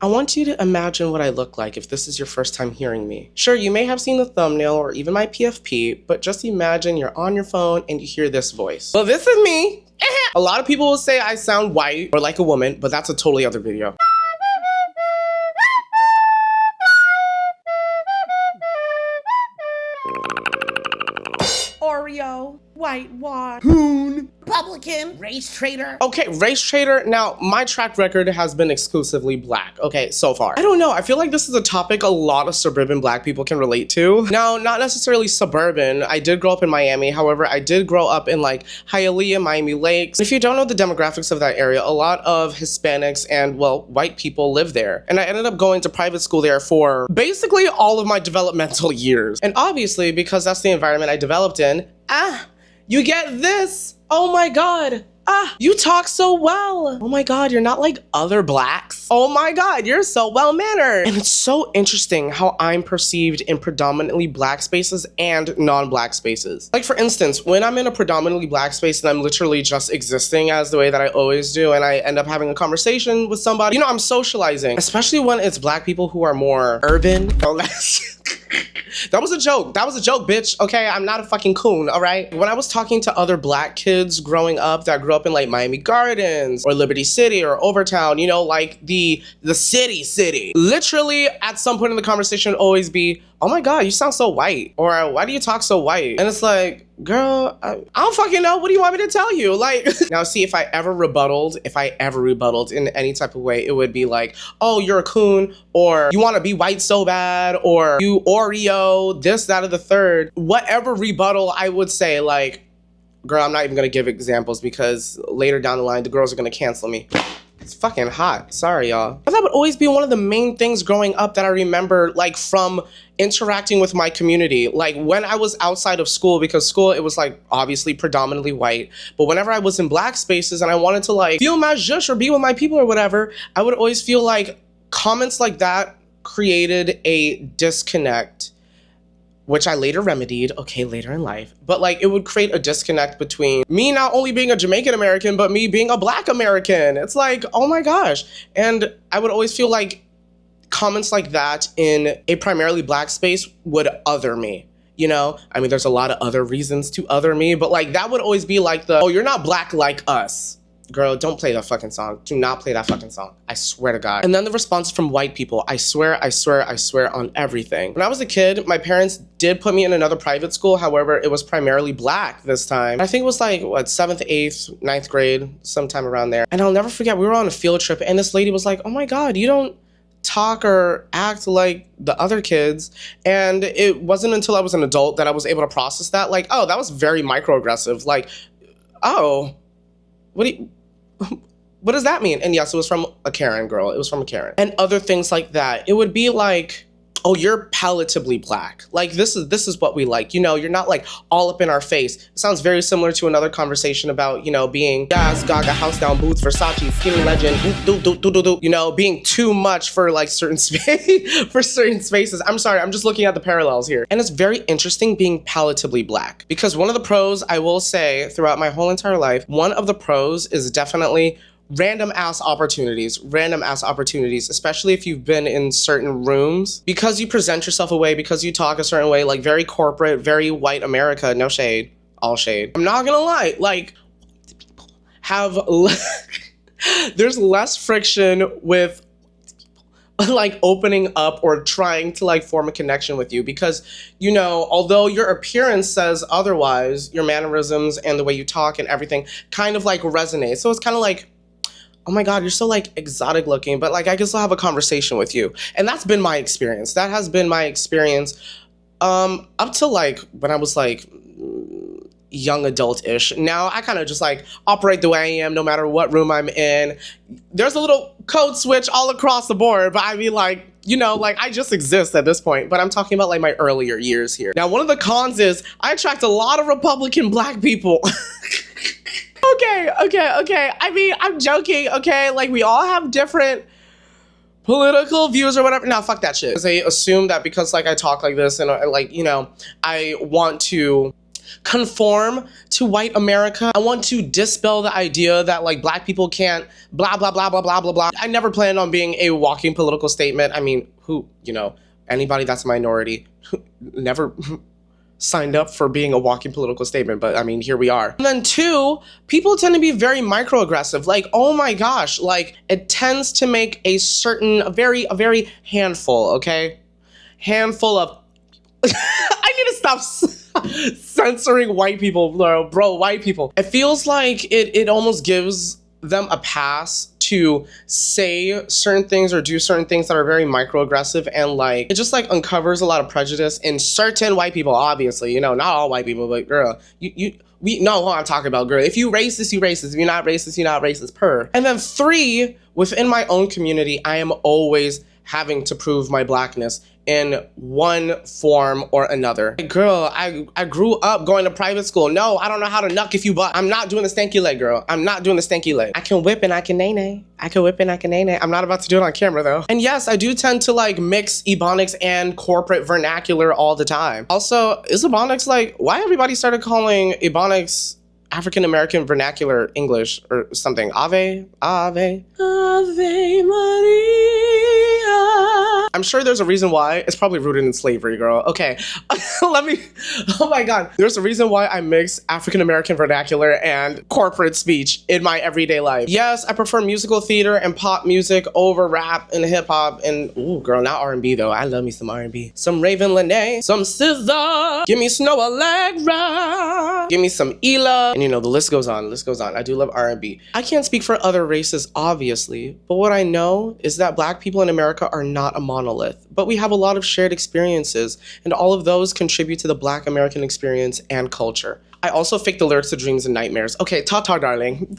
I want you to imagine what I look like if this is your first time hearing me. Sure, you may have seen the thumbnail or even my PFP, but just imagine you're on your phone and you hear this voice. Well, this is me. A lot of people will say I sound white or like a woman, but that's a totally other video. Oreo, whitewash, Hoon, Republican, race traitor. Okay, race traitor. Now, my track record has been exclusively black, okay, so far. I don't know, I feel like this is a topic a lot of suburban black people can relate to. Now, not necessarily suburban. I did grow up in Miami. However, I did grow up in like Hialeah, Miami Lakes. If you don't know the demographics of that area, a lot of Hispanics and, well, white people live there. And I ended up going to private school there for basically all of my developmental years. And obviously, because that's the environment I developed in, you get this. Oh my God. You talk so well. Oh my God, you're not like other blacks. Oh my God, you're so well-mannered. And it's so interesting how I'm perceived in predominantly black spaces and non-black spaces. Like for instance, when I'm in a predominantly black space and I'm literally just existing as the way that I always do, and I end up having a conversation with somebody, you know, I'm socializing, especially when it's black people who are more urban. Oh, that was a joke. That was a joke, bitch. Okay, I'm not a fucking coon, all right? When I was talking to other black kids growing up that grew up in like Miami Gardens or Liberty City or Overtown, you know, like the city. Literally at some point in the conversation would always be, oh my God, you sound so white. Or why do you talk so white? And it's like, girl, I don't fucking know. What do you want me to tell you? Like, now see, if I ever rebutted in any type of way, it would be like, oh, you're a coon, or you want to be white so bad, or you Oreo, this, that, or the third. Whatever rebuttal I would say, like, girl, I'm not even gonna give examples because later down the line, the girls are gonna cancel me. It's fucking hot. Sorry, y'all. But that would always be one of the main things growing up that I remember, like, from interacting with my community. Like, when I was outside of school, because school, it was, like, obviously predominantly white. But whenever I was in black spaces and I wanted to, like, feel my zhush or be with my people or whatever, I would always feel like comments like that created a disconnect, which I later remedied, okay, later in life. But like, it would create a disconnect between me not only being a Jamaican American, but me being a black American. It's like, oh my gosh. And I would always feel like comments like that in a primarily black space would other me. You know, I mean, there's a lot of other reasons to other me, but like that would always be like oh, you're not black like us. Girl, don't play that fucking song. Do not play that fucking song. I swear to God. And then the response from white people. I swear on everything. When I was a kid, my parents did put me in another private school. However, it was primarily black this time. I think it was like, what, 7th, 8th, 9th grade, sometime around there. And I'll never forget, we were on a field trip and this lady was like, oh my God, you don't talk or act like the other kids. And it wasn't until I was an adult that I was able to process that. Like, oh, that was very microaggressive. Like, oh, what does that mean? And yes, it was from a Karen girl. It was from a Karen. And other things like that. It would be like, oh, you're palatably black. Like, this is what we like. You know, you're not like all up in our face. It sounds very similar to another conversation about, you know, being Gas, Gaga, house down, boots, Versace, skinny legend, you know, being too much for like certain spaces. I'm sorry, I'm just looking at the parallels here. And it's very interesting being palatably black, because one of the pros I will say throughout my whole entire life, one of the pros is definitely random ass opportunities, especially if you've been in certain rooms, because you present yourself a way, because you talk a certain way, like very corporate, very white America, no shade, all shade. I'm not gonna lie, like, people have, there's less friction with like opening up or trying to like form a connection with you, because, you know, although your appearance says otherwise, your mannerisms and the way you talk and everything kind of like resonates. So it's kind of like, oh my God, you're so like exotic looking, but like I can still have a conversation with you. And that's been my experience. That has been my experience up to like when I was like young adult-ish. Now I kind of just like operate the way I am no matter what room I'm in. There's a little code switch all across the board, but I mean, like, you know, like I just exist at this point. But I'm talking about like my earlier years here. Now, one of the cons is I attract a lot of Republican black people. Okay. I mean, I'm joking, okay? Like, we all have different political views or whatever. Now, fuck that shit. They assume that because, like, I talk like this and, like, you know, I want to conform to white America. I want to dispel the idea that like black people can't blah, blah, blah, blah, blah, blah, blah. I never planned on being a walking political statement. I mean, who, you know, anybody that's a minority never signed up for being a walking political statement, but I mean, here we are. And then two, people tend to be very microaggressive. Like, oh my gosh, like it tends to make a very handful, okay? Handful of, I need to stop censoring white people, bro, white people. It feels like it almost gives them a pass to say certain things or do certain things that are very microaggressive, and like it just like uncovers a lot of prejudice in certain white people, obviously, you know, not all white people, but girl, we know who I'm talking about, girl. If you racist, you racist. If you're not racist, you're not racist, per. And then three, within my own community, I am always having to prove my blackness in one form or another. Girl, I grew up going to private school. No, I don't know how to knuck if you butt. I'm not doing the stanky leg, girl. I'm not doing the stanky leg. I can whip and I can nay-nay. I can whip and I can nay-nay. I'm not about to do it on camera though. And yes, I do tend to like mix Ebonics and corporate vernacular all the time. Also, is Ebonics like, why everybody started calling Ebonics African American vernacular English or something? Ave Maria. I'm sure there's a reason why. It's probably rooted in slavery, girl. Okay, oh my God. There's a reason why I mix African American vernacular and corporate speech in my everyday life. Yes, I prefer musical theater and pop music over rap and hip hop and, ooh, girl, not R&B though. I love me some R&B. Some Raven Lene, some SZA, give me Snow Allegra, give me some Ela, and you know, the list goes on, I do love R&B. I can't speak for other races, obviously, but what I know is that black people in America are not a monolith, but we have a lot of shared experiences, and all of those contribute to the Black American experience and culture. I also fake the lyrics to Dreams and Nightmares. Okay, ta-ta, darling.